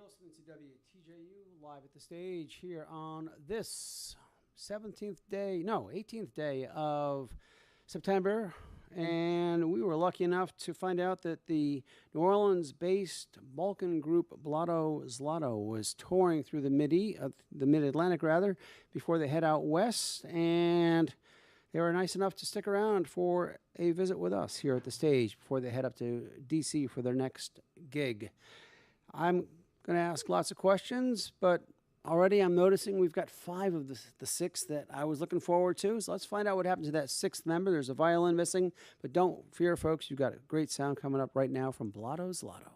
listening to WTJU live at the stage here on this 18th day of September. And we were lucky enough to find out that the New Orleans-based Balkan group Blato Zlato was touring through the Mid-Atlantic before they head out west. And they were nice enough to stick around for a visit with us here at the stage before they head up to D.C. for their next gig. I'm going to ask lots of questions, but already I'm noticing we've got 5 of the 6 that I was looking forward to. So let's find out what happened to that 6th member. There's a violin missing, but don't fear, folks. You've got a great sound coming up right now from Blato Zlato.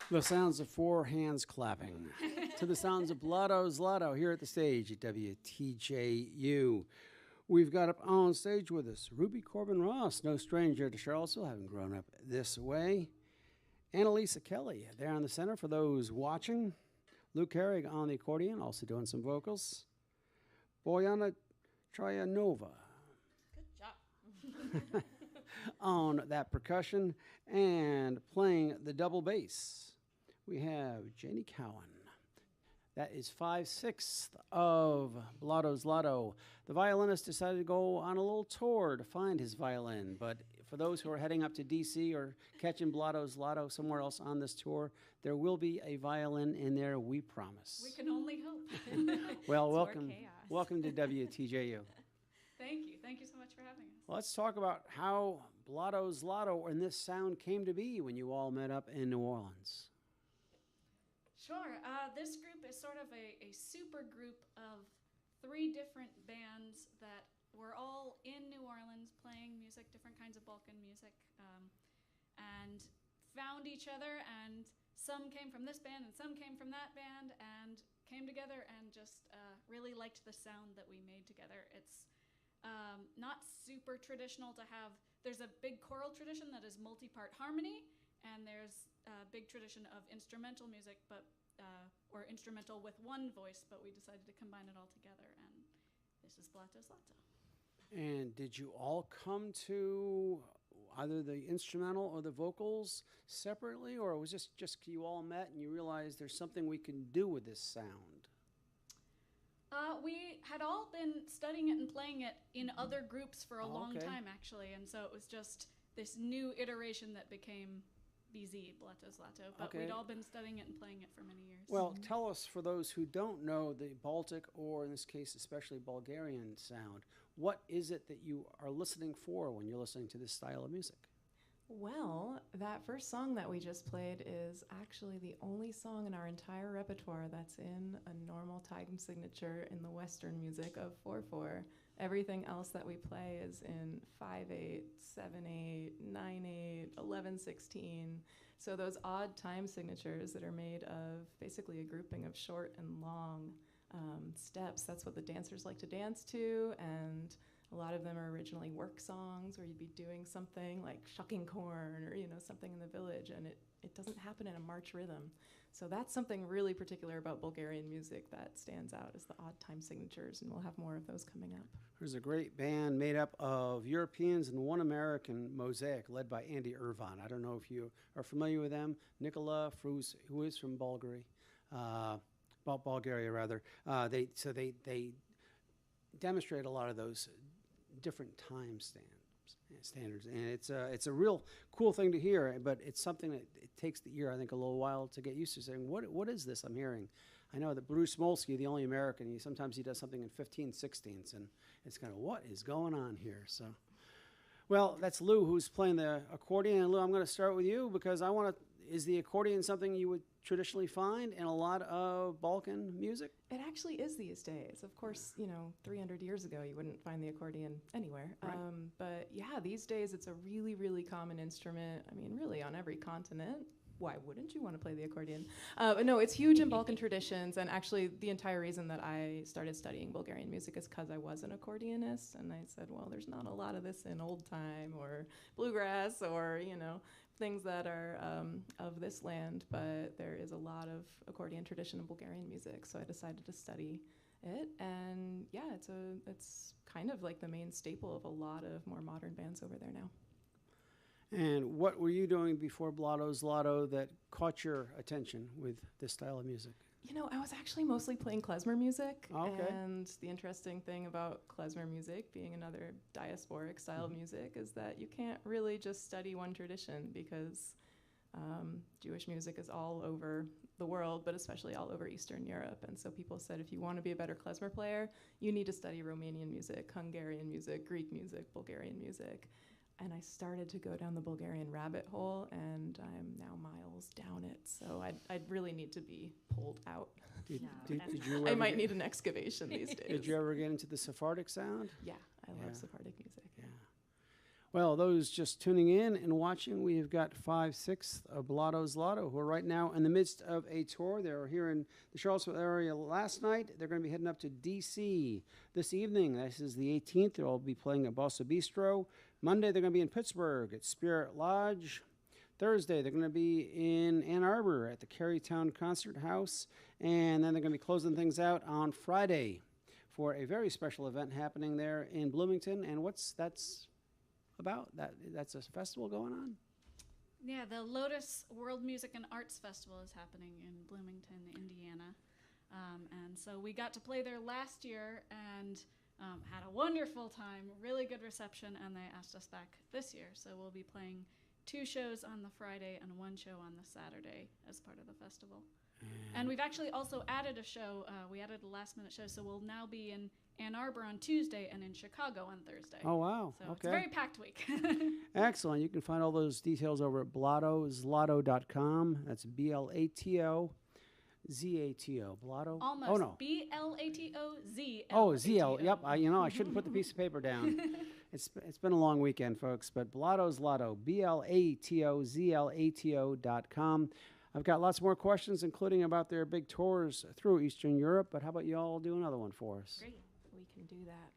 The sounds of four hands clapping to the sounds of Blato Zlato here at the stage at WTJU. We've got up on stage with us Ruby Corbin Ross, no stranger to Charlottesville, having grown up this way. Annalisa Kelly there in the center for those watching. Luke Herrig on the accordion, also doing some vocals. Boyana Troyanova. Good job. On that percussion and playing the double bass. We have Janie Cowan. That is 5/6 of Blato Zlato. The violinist decided to go on a little tour to find his violin, but for those who are heading up to D.C. or catching Blato Zlato somewhere else on this tour, there will be a violin in there, we promise. We can only hope. Well, welcome to WTJU. Thank you so much for having us. Let's talk about how Blato Zlato and this sound came to be when you all met up in New Orleans. Sure. This group is sort of a super group of 3 different bands that were all in New Orleans playing music, different kinds of Balkan music, and found each other, and some came from this band and some came from that band, and came together and just really liked the sound that we made together. It's not super traditional to have, there's a big choral tradition that is multi-part harmony, and there's a big tradition of instrumental music, but or instrumental with one voice, but we decided to combine it all together, and this is Blato Zlato. And did you all come to either the instrumental or the vocals separately, or was this just you all met and you realized there's something we can do with this sound? We had all been studying it and playing it in other groups for a long time, actually, and so it was just this new iteration that became BZ, Blato Zlato, but we'd all been studying it and playing it for many years. Well, tell us, for those who don't know the Baltic, or in this case especially Bulgarian sound, what is it that you are listening for when you're listening to this style of music? Well, that first song that we just played is actually the only song in our entire repertoire that's in a normal time signature in the Western music of 4/4. Everything else that we play is in 5/8, 7/8, 9/8, 11/16. So those odd time signatures that are made of basically a grouping of short and long steps, that's what the dancers like to dance to, and a lot of them are originally work songs where you'd be doing something like shucking corn or, something in the village, and it doesn't happen in a march rhythm. So that's something really particular about Bulgarian music that stands out, is the odd time signatures, and we'll have more of those coming up. There's a great band made up of Europeans and one American, Mosaic, led by Andy Irvan. I don't know if you are familiar with them. Nicola, who is from Bulgaria. They demonstrate a lot of those different time standards, and it's a real cool thing to hear, but it's something that it takes the ear, I think, a little while to get used to, saying, what is this I'm hearing? I know that Bruce Molsky, the only American, sometimes he does something in 15/16, and it's kind of, what is going on here? So, well, that's Lou, who's playing the accordion. And Lou, I'm going to start with you, because is the accordion something you would traditionally find in a lot of Balkan music? It actually is these days. Of course, 300 years ago, you wouldn't find the accordion anywhere. Right. But yeah, these days it's a really, really common instrument. I mean, really on every continent. Why wouldn't you want to play the accordion? But no, it's huge in Balkan traditions, and actually the entire reason that I started studying Bulgarian music is because I was an accordionist, and I said, well, there's not a lot of this in old time or bluegrass or, things that are of this land, but there is a lot of accordion tradition in Bulgarian music, so I decided to study it, and yeah, it's kind of like the main staple of a lot of more modern bands over there now. And what were you doing before Blato Zlato that caught your attention with this style of music? I was actually mostly playing klezmer music, okay. And the interesting thing about klezmer music, being another diasporic style of music, is that you can't really just study one tradition, because Jewish music is all over the world, but especially all over Eastern Europe. And so people said, if you want to be a better klezmer player, you need to study Romanian music, Hungarian music, Greek music, Bulgarian music. And I started to go down the Bulgarian rabbit hole, and I'm now miles down it. So I'd really need to be pulled out. Did you I might need an excavation these days. Did you ever get into the Sephardic sound? Yeah, I love Sephardic music. Yeah. Well, those just tuning in and watching, we've got 5/6 of Blato Zlato, who are right now in the midst of a tour. They were here in the Charlottesville area last night. They're going to be heading up to D.C. this evening. This is the 18th. They'll be playing at Bossa Bistro. Monday, they're going to be in Pittsburgh at Spirit Lodge. Thursday, they're going to be in Ann Arbor at the Carytown Concert House. And then they're going to be closing things out on Friday for a very special event happening there in Bloomington. And that's about? That's a festival going on? Yeah, the Lotus World Music and Arts Festival is happening in Bloomington, Indiana. And so we got to play there last year and had a wonderful time, really good reception, and they asked us back this year. So we'll be playing 2 shows on the Friday and 1 show on the Saturday as part of the festival. And we've actually also added a show. We added a last-minute show, so we'll now be in Ann Arbor on Tuesday and in Chicago on Thursday. Oh, wow. So it's okay. a very packed week. Excellent. You can find all those details over at blatozlato.com. That's BLATO. ZATO. Blotto? Almost. Oh, no. BLATOZ. Oh, ZL. Yep. I should have put the piece of paper down. It's been a long weekend, folks. But Blato Zlato. BLATOZLATO.com. I've got lots more questions, including about their big tours through Eastern Europe. But how about you all do another one for us? Great. We can do that.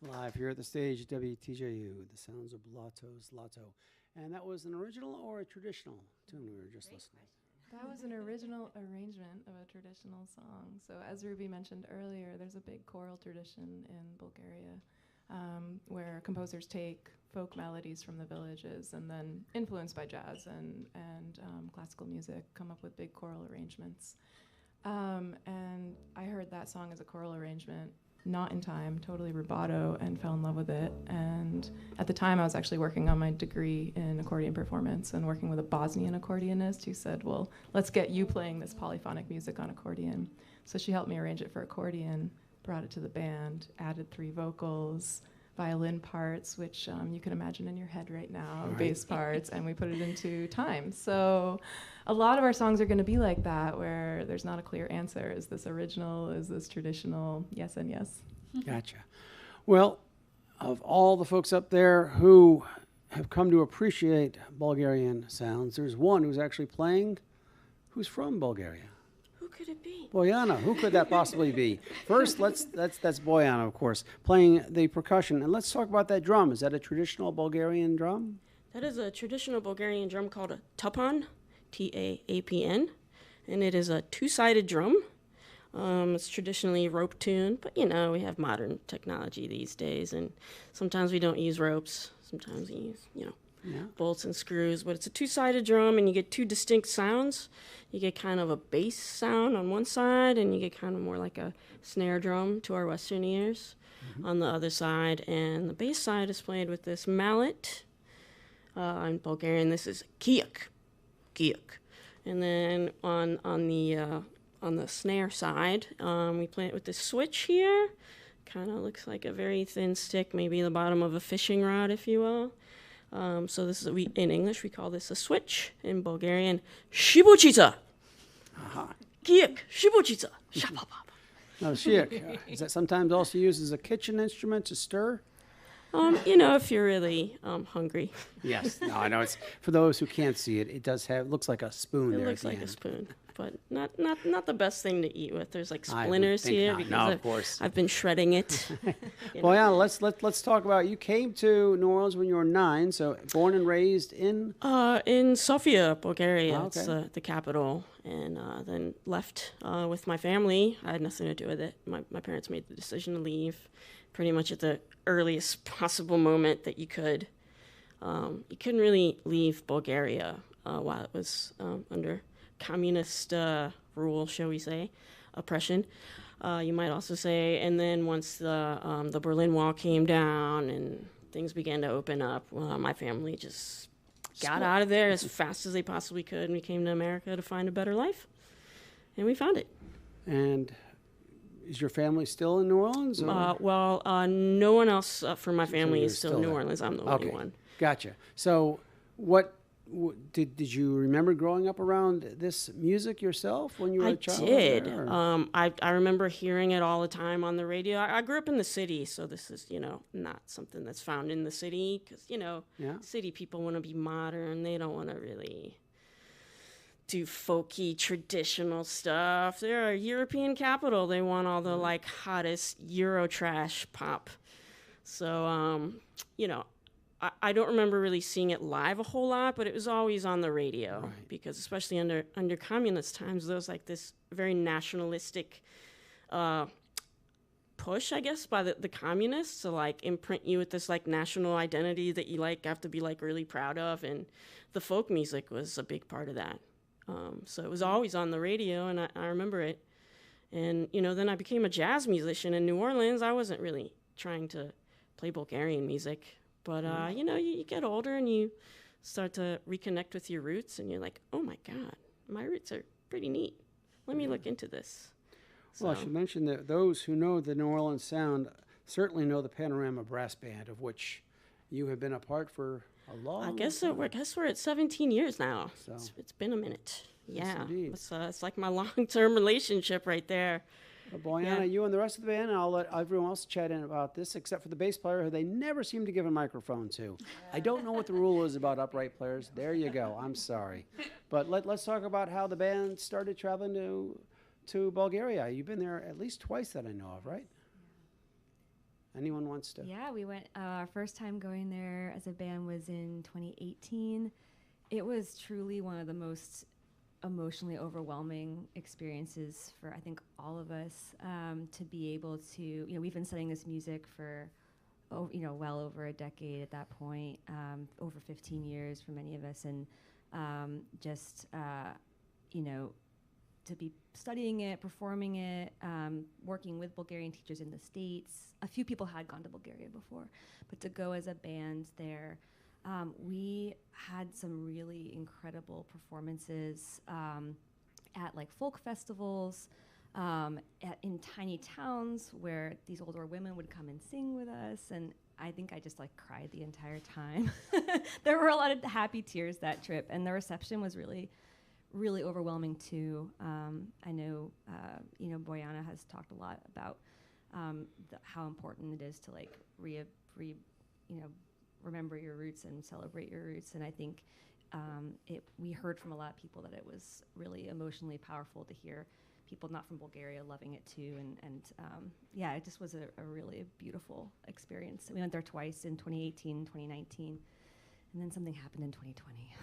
Live here at the stage at WTJU, the sounds of Blato Zlato. And that was an original or a traditional tune we were just listening? That was an original arrangement of a traditional song. So as Ruby mentioned earlier, there's a big choral tradition in Bulgaria where composers take folk melodies from the villages and then, influenced by jazz and classical music, come up with big choral arrangements. And I heard that song as a choral arrangement, not in time, totally rubato, and fell in love with it. And at the time, I was actually working on my degree in accordion performance and working with a Bosnian accordionist who said, well, let's get you playing this polyphonic music on accordion. So she helped me arrange it for accordion, brought it to the band, added 3 vocals, violin parts, which you can imagine in your head right now, right. Bass parts, and we put it into time. So a lot of our songs are going to be like that, where there's not a clear answer. Is this original? Is this traditional? Yes and yes. Gotcha. Well, of all the folks up there who have come to appreciate Bulgarian sounds, there's one who's actually playing who's from Bulgaria. Who could it be? Boyana. Who could that possibly be? First, that's Boyana, of course, playing the percussion. And let's talk about that drum. Is that a traditional Bulgarian drum? That is a traditional Bulgarian drum called a tapan, T-A-A-P-N, and it is a 2-sided drum. It's traditionally rope tuned, but we have modern technology these days, and sometimes we don't use ropes. Sometimes we use, bolts and screws, but it's a 2-sided drum, and you get 2 distinct sounds. You get kind of a bass sound on one side, and you get kind of more like a snare drum to our Western ears on the other side. And the bass side is played with this mallet. In Bulgarian, this is kiak. And then on the snare side, we play it with this switch here. Kind of looks like a very thin stick, maybe the bottom of a fishing rod, if you will. So this is in English we call this a switch. In Bulgarian, shibuchita. Kiek, shibuchita. Now, shiak, is that sometimes also used as a kitchen instrument to stir? If you're really hungry. Yes. No, I know. It's for those who can't see it. It does looks like a spoon. It looks like a spoon, but not the best thing to eat with. There's like splinters here because of course. I've been shredding it. Well, yeah. Let's talk about. You came to New Orleans when you were 9. So born and raised in Sofia, Bulgaria. Oh, okay. It's the capital, and then left with my family. I had nothing to do with it. My parents made the decision to leave pretty much at the earliest possible moment that you could. You couldn't really leave Bulgaria while it was under communist rule, shall we say, oppression. You might also say, and then once the Berlin Wall came down and things began to open up, my family just got out of there as fast as they possibly could, and we came to America to find a better life, and we found it. And is your family still in New Orleans? No one else from my family is still in New Orleans. I'm the only one. Gotcha. So what did you remember growing up around this music yourself when you were a child? I did. I remember hearing it all the time on the radio. I grew up in the city, so this is, not something that's found in the city because, city people want to be modern. They don't want to really do folky traditional stuff. They're a European capital. They want all the hottest Euro trash pop. So, I don't remember really seeing it live a whole lot, but it was always on the radio, right. Because especially under communist times, there was this very nationalistic push, I guess, by the communists to imprint you with this national identity that you have to be really proud of, and the folk music was a big part of that. So it was always on the radio, and I remember it. And, then I became a jazz musician in New Orleans. I wasn't really trying to play Bulgarian music. But, you get older and you start to reconnect with your roots, and you're like, oh, my God, my roots are pretty neat. Let me look into this. Well, I should mention that those who know the New Orleans sound certainly know the Panorama Brass Band, of which you have been a part for a long time. I guess we're at 17 years now. So it's been a minute. Yeah. Yes, it's like my long-term relationship right there. Well, Boyana, you and the rest of the band, and I'll let everyone else chat in about this, except for the bass player, who they never seem to give a microphone to. I don't know what the rule is about upright players. There you go. I'm sorry. But let's talk about how the band started traveling to Bulgaria. You've been there at least twice that I know of, right? Anyone wants to? Yeah, we went. Our first time going there as a band was in 2018. It was truly one of the most emotionally overwhelming experiences for, I think, all of us, to be able to, we've been studying this music for, well over a decade at that point, over 15 years for many of us, and to be studying it, performing it, working with Bulgarian teachers in the States. A few people had gone to Bulgaria before, but to go as a band there, we had some really incredible performances at like folk festivals, in tiny towns where these older women would come and sing with us, and I think I just like cried the entire time. There were a lot of happy tears that trip, and the reception was really, really overwhelming too. I know, Boyana has talked a lot about how important it is to like remember your roots and celebrate your roots. And I think we heard from a lot of people that it was really emotionally powerful to hear people not from Bulgaria loving it too. And it just was a really beautiful experience. We went there twice in 2018, 2019. And then something happened in 2020.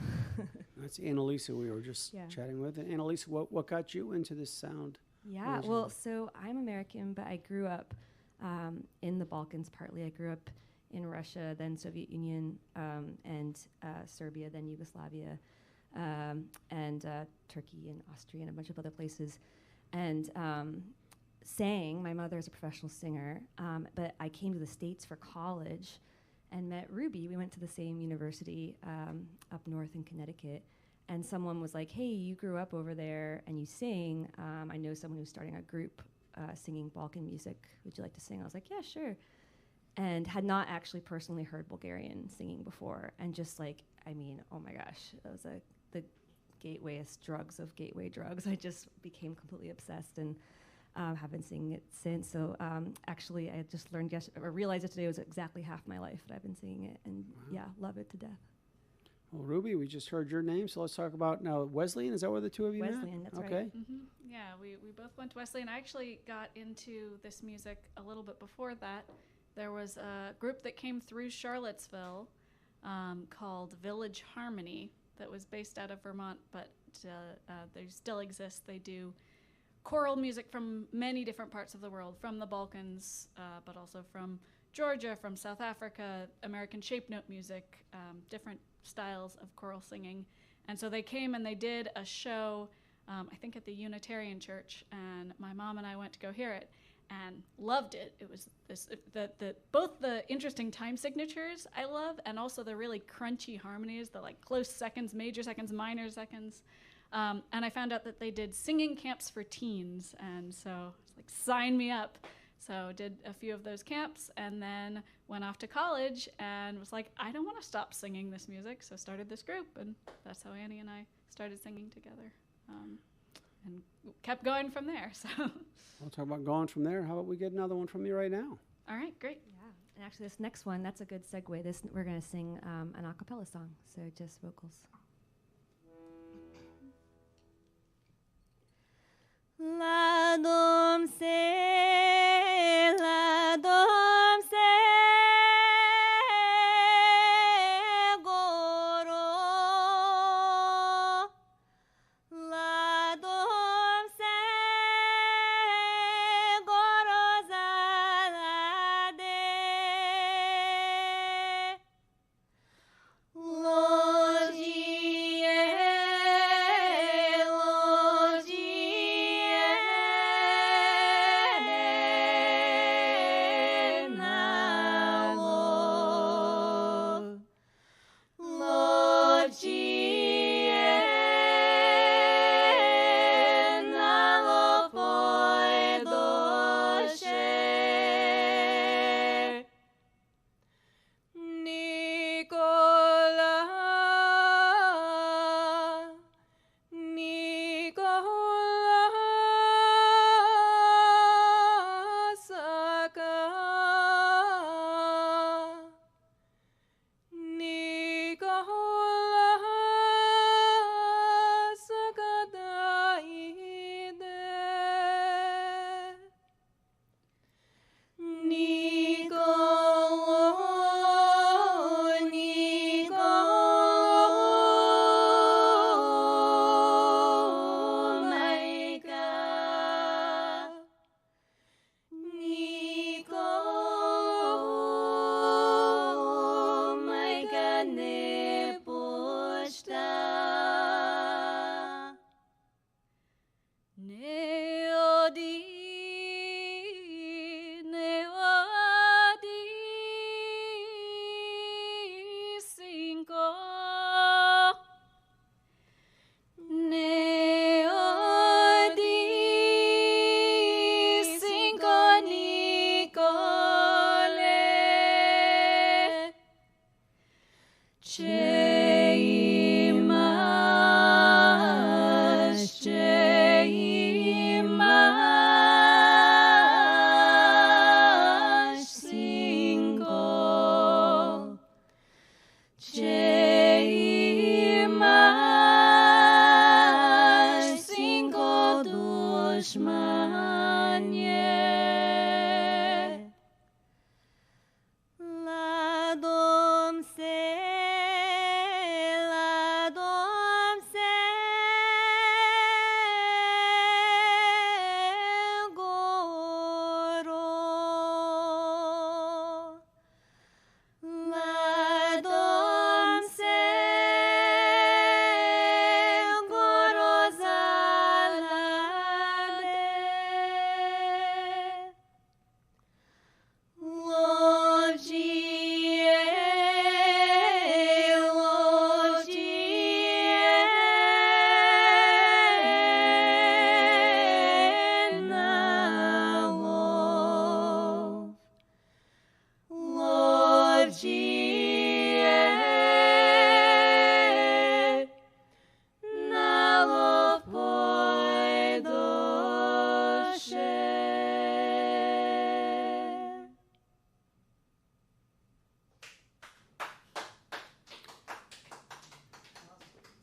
That's Annalisa we were just chatting with. And Annalisa, what got you into this sound? Yeah, originally? well, so I'm American, but I grew up in the Balkans partly. I grew up in Russia, then Soviet Union, and Serbia, then Yugoslavia, and Turkey and Austria and a bunch of other places. And sang, my mother is a professional singer, but I came to the States for college and met Ruby. We went to the same university up north in Connecticut, and someone was like, hey, you grew up over there and you sing. I know someone who's starting a group singing Balkan music. Would you like to sing? I was like, yeah, sure. And had not actually personally heard Bulgarian singing before. And just like, oh my gosh, that was the gatewayest drugs of gateway drugs. I just became completely obsessed and have been singing it since. So actually, I just realized that today was exactly half my life that I've been singing it, and love it to death. Well, Ruby, we just heard your name, so let's talk about now Wesleyan. Is that where the two of you met? Wesleyan, that's right. Okay. Mm-hmm. Yeah, we both went to Wesleyan. I actually got into this music a little bit before that. There was a group that came through Charlottesville called Village Harmony that was based out of Vermont, but they still exist. They do choral music from many different parts of the world, from the Balkans, but also from Georgia, from South Africa, American shape note music, different styles of choral singing. And so they came and they did a show, I think at the Unitarian Church, and my mom and I went to go hear it and loved it. It was both the interesting time signatures I love, and also the really crunchy harmonies, the like close seconds, major seconds, minor seconds. And I found out that they did singing camps for teens, and so it's like, sign me up. So did a few of those camps, and then went off to college and was like, I don't want to stop singing this music, so started this group, and that's how Annie and I started singing together, and kept going from there. So We'll talk about going from there. How about we get another one from you right now? all right, great. Yeah, and actually this next one, that's a good segue. We're going to sing an a cappella song, so just vocals. La-dom se, la-dom se, goro. La-dom se, goro zalade. Lojie, lojie.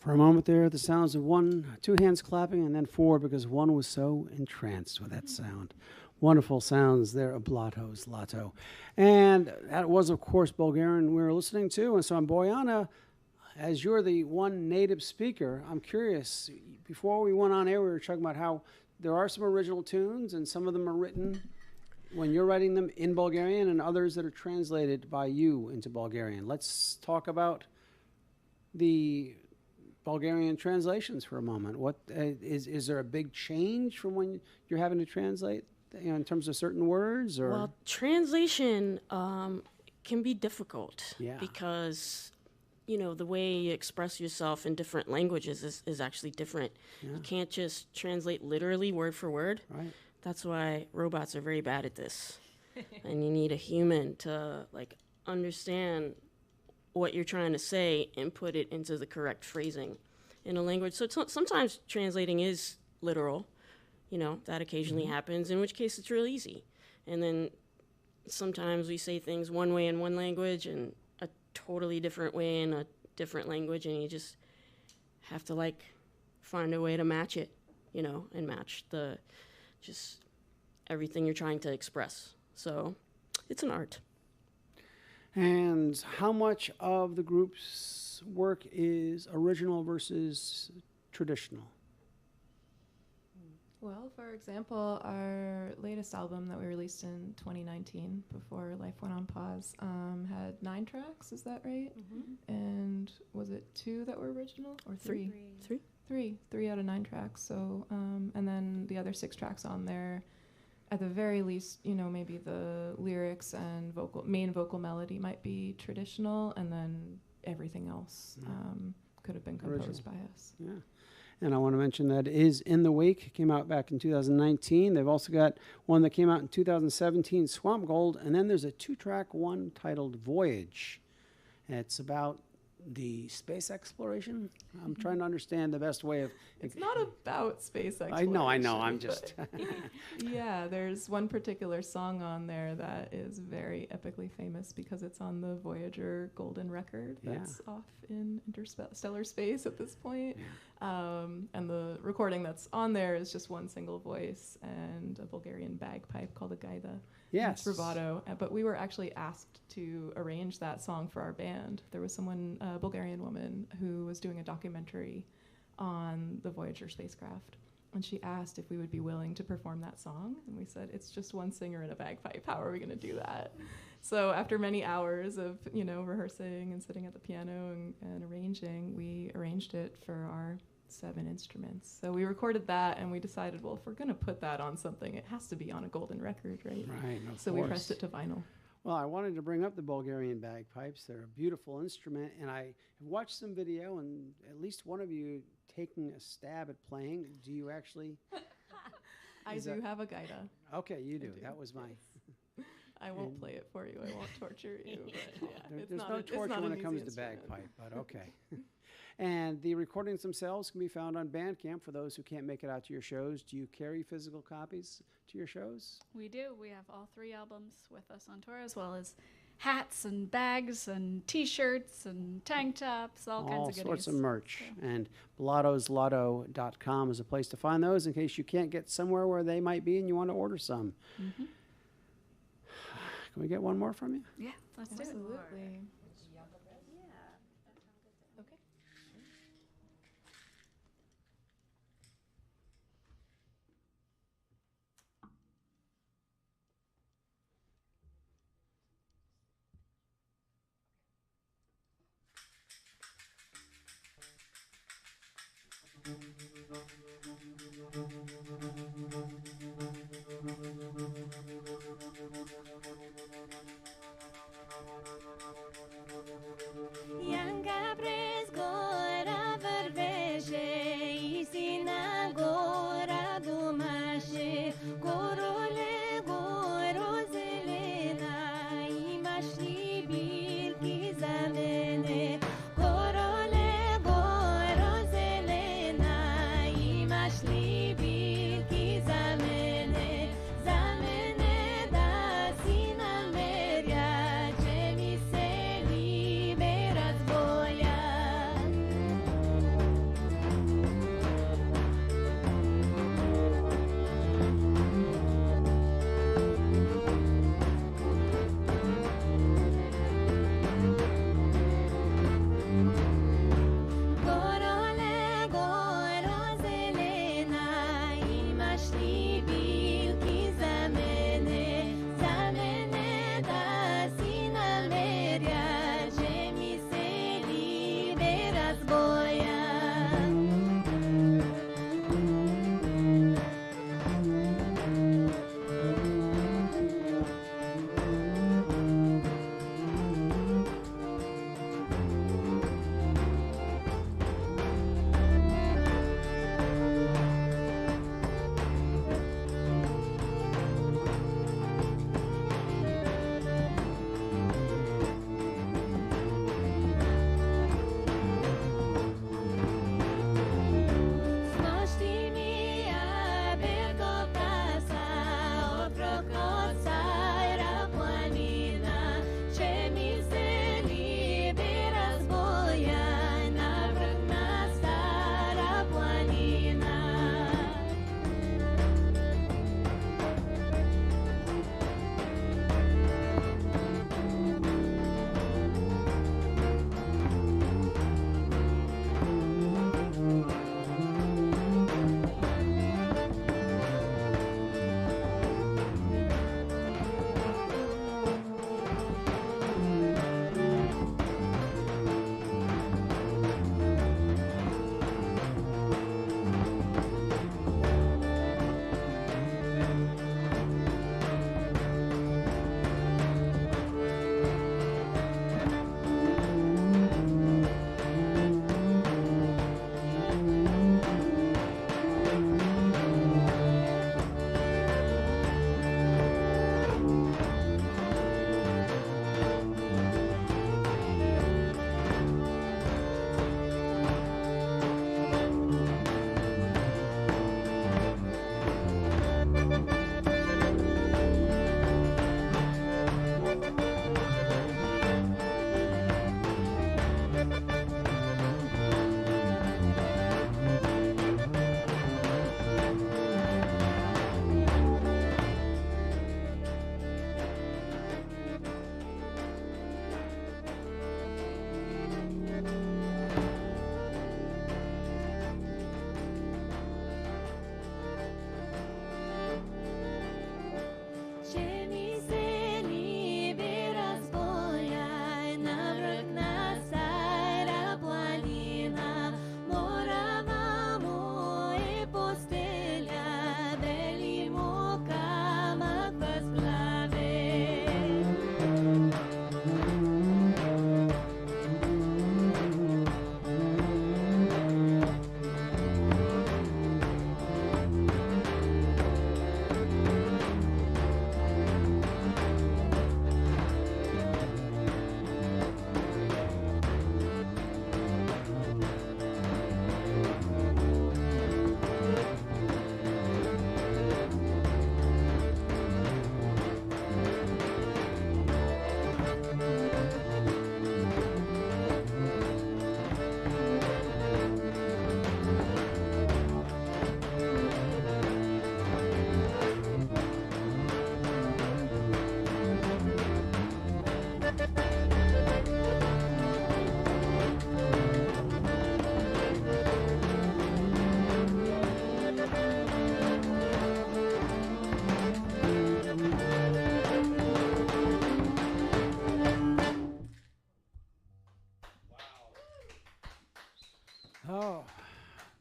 For a moment there, the sounds of two hands clapping, and then four because one was so entranced with that sound. Wonderful sounds there of Blato Zlato. And that was, of course, Bulgarian we were listening to. And so, Bojana, as you're the one native speaker, I'm curious, before we went on air, we were talking about how there are some original tunes, and some of them are written when you're writing them in Bulgarian, and others that are translated by you into Bulgarian. Let's talk about the Bulgarian translations for a moment. What is there a big change from when you're having to translate, in terms of certain words? Or Well, translation can be difficult because the way you express yourself in different languages is actually different. Yeah. You can't just translate literally word for word. Right. That's why robots are very bad at this. And you need a human to understand what you're trying to say and put it into the correct phrasing in a language. So sometimes translating is literal, that occasionally happens, in which case it's real easy. And then sometimes we say things one way in one language and a totally different way in a different language, and you just have to find a way to match it, and match just everything you're trying to express. So it's an art. And how much of the group's work is original versus traditional? Well, for example, our latest album that we released in 2019, before life went on pause, had 9 tracks, is that right? Mm-hmm. And was it 2 that were original, or 3? 3 out of 9 tracks. So, and then the other 6 tracks on there, at the very least, maybe the lyrics and main vocal melody might be traditional, and then everything else could have been composed by us. Yeah. And I want to mention that Is in the Wake came out back in 2019. They've also got one that came out in 2017, Swamp Gold, and then there's a 2-track one titled Voyage. And it's about the space exploration. I'm trying to understand the best way of... It's not about space exploration. I know. I'm just... Yeah, there's one particular song on there that is very epically famous because it's on the Voyager Golden Record that's off in interstellar space at this point. Yeah. And the recording that's on there is just one single voice and a Bulgarian bagpipe called a gaida. Yes. Bravado. But we were actually asked to arrange that song for our band. There was a Bulgarian woman who was doing a documentary on the Voyager spacecraft. And she asked if we would be willing to perform that song. And we said, it's just one singer and a bagpipe. How are we going to do that? So after many hours of, rehearsing and sitting at the piano and arranging, we arranged it for our 7 instruments. So we recorded that, and we decided, well, if we're going to put that on something, it has to be on a golden record, right? Right, of So course. we pressed it to vinyl. Well, I wanted to bring up the Bulgarian bagpipes. They're a beautiful instrument, and I have watched some video, and at least one of you taking a stab at playing. Do you actually? I do have a gaida. Okay, you do. That was my... I won't play it for you. I won't torture you. But yeah, There's no torture when it comes to bagpipe, but okay. And the recordings themselves can be found on Bandcamp for those who can't make it out to your shows. Do you carry physical copies to your shows? We do. We have all 3 albums with us on tour, as well as hats and bags and T-shirts and tank tops, all kinds of goodies. All sorts of merch. Yeah. And BlatoZlato.com is a place to find those in case you can't get somewhere where they might be and you want to order some. Mm-hmm. Can we get one more from you? Yeah, let's do it. Absolutely. Okay. Oh,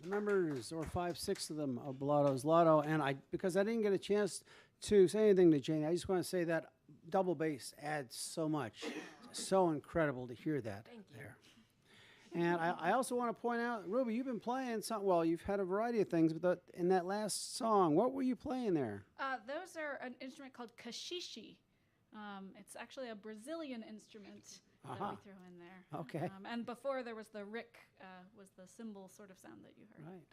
the members, or 5, 6 of them, of Blato Zlato. And because I didn't get a chance to say anything to Jane, I just want to say that double bass adds so much. It's so incredible to hear that there. And I also want to point out, Ruby, you've been playing some. Well, you've had a variety of things, but in that last song, what were you playing there? Those are an instrument called kashishi. It's actually a Brazilian instrument that we throw in there. Okay. And before there was the rick, was the cymbal sort of sound that you heard. Right.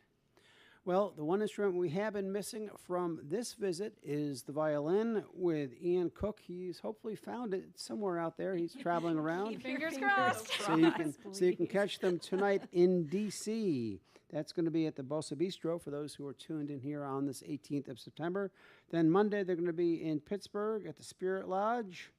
Well, the one instrument we have been missing from this visit is the violin with Ian Cook. He's hopefully found it somewhere out there. He's traveling around. Fingers crossed. So you can catch them tonight in D.C. That's going to be at the Bossa Bistro for those who are tuned in here on this 18th of September. Then Monday, they're going to be in Pittsburgh at the Spirit Lodge.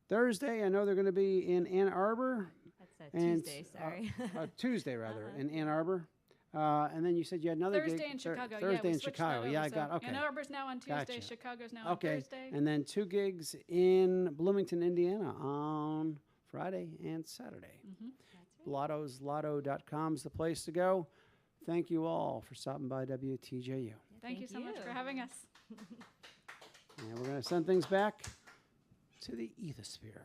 Thursday, I know they're going to be in Ann Arbor. That's Tuesday, sorry. Tuesday, rather, in Ann Arbor. And then you said you had another Thursday gig. in Chicago. Thursday we in switched Chicago. that over, Yeah, I so got okay. Ann Arbor's now on Tuesday. Gotcha. Chicago's now on Okay. Thursday. And then 2 gigs in Bloomington, Indiana on Friday and Saturday. BlatoZlato.com is the place to go. Thank you all for stopping by WTJU. Thank you so much for having us. And we're going to send things back to the ethosphere.